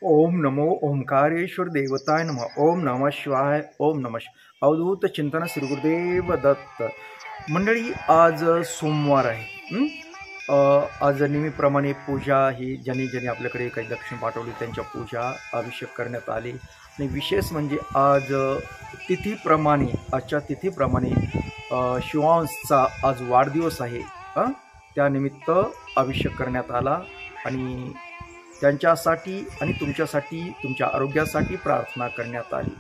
ओम नमो ओंकारेश्वर देवताय नमः. ओम नमः शिवाय. ओम नमः अवधूत चिंतन श्री गुरुदेव दत्त. मंडळी, आज सोमवार आहे. आज नेहमीप्रमाणे पूजा ही ज्यांनी आपल्याकडे काही दक्षिण पाठवली त्यांच्या पूजा अभिषेक करण्यात आले. आणि विशेष म्हणजे आजच्या तिथीप्रमाणे शिवांशचा आज वाढदिवस आहे. त्यानिमित्त अभिषेक करण्यात आला आणि त्यांच्यासाठी आणि तुमच्यासाठी, तुमच्या आरोग्यासाठी प्रार्थना करण्यात आली.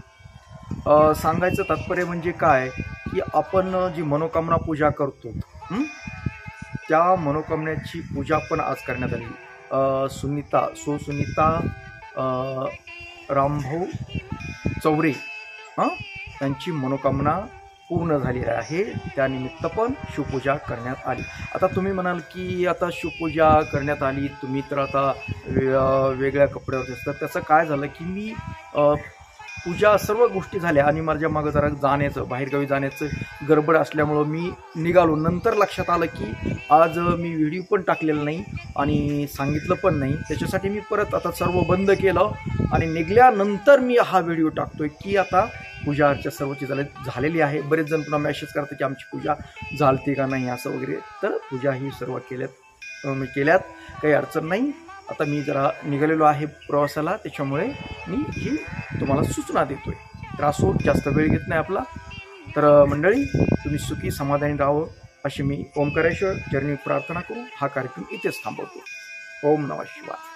सांगायचं तात्पर्य म्हणजे काय की आपण जी मनोकामना पूजा करतो त्या मनोकामनेची पूजा पण आज करण्यात आली. सुनीता रामभाऊ चौरे त्यांची मनोकामना पूर्ण झालेली आहे. त्यानिमित्त पण शिवपूजा करण्यात आली. आता तुम्ही म्हणाल की आता शिवपूजा करण्यात आली, तुम्ही तर आता वेगळ्या कपड्यावर दिसतात. त्याचं काय झालं की मी पूजा सर्व गोष्टी झाल्या आणि माझ्या मागं जरा बाहेरगावी जाण्याचं गडबड असल्यामुळं मी निघालो. नंतर लक्षात आलं की आज मी व्हिडिओ पण टाकलेला नाही आणि सांगितलं पण नाही. त्याच्यासाठी मी परत आता सर्व बंद केलं आणि निघाल्यानंतर मी हा व्हिडिओ टाकतोय की आता पूजा अर्चा सर्वची झालेली आहे. बरेच जण पुन्हा मेसेज करतात की आमची पूजा झालती का नाही असं वगैरे. तर पूजा ही सर्व केल्यात, काही अडचण नाही. आता मी जरा निघालेलो आहे प्रवासाला, त्याच्यामुळे मी ही तुम्हाला सूचना देतोय. तर असो, जास्त वेळ घेत नाही आपला. तर मंडळी, तुम्ही सुखी समाधानी राहावं अशी मी ओंकारेश्वर चरणी प्रार्थना करून हा कार्यक्रम इथेच थांबवतो. ओम नमः शिवाय.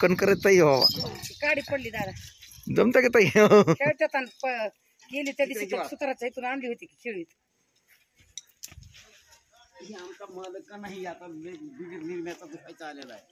कण करत ताई बाबा गाडी पडली दादा जमता का ताई? गेली त्या दिवशी सुताराच्या इथून आणली होती खेळीत. आमचा मालक नाही आता निर्म्याचा दुखायचा आलेला आहे.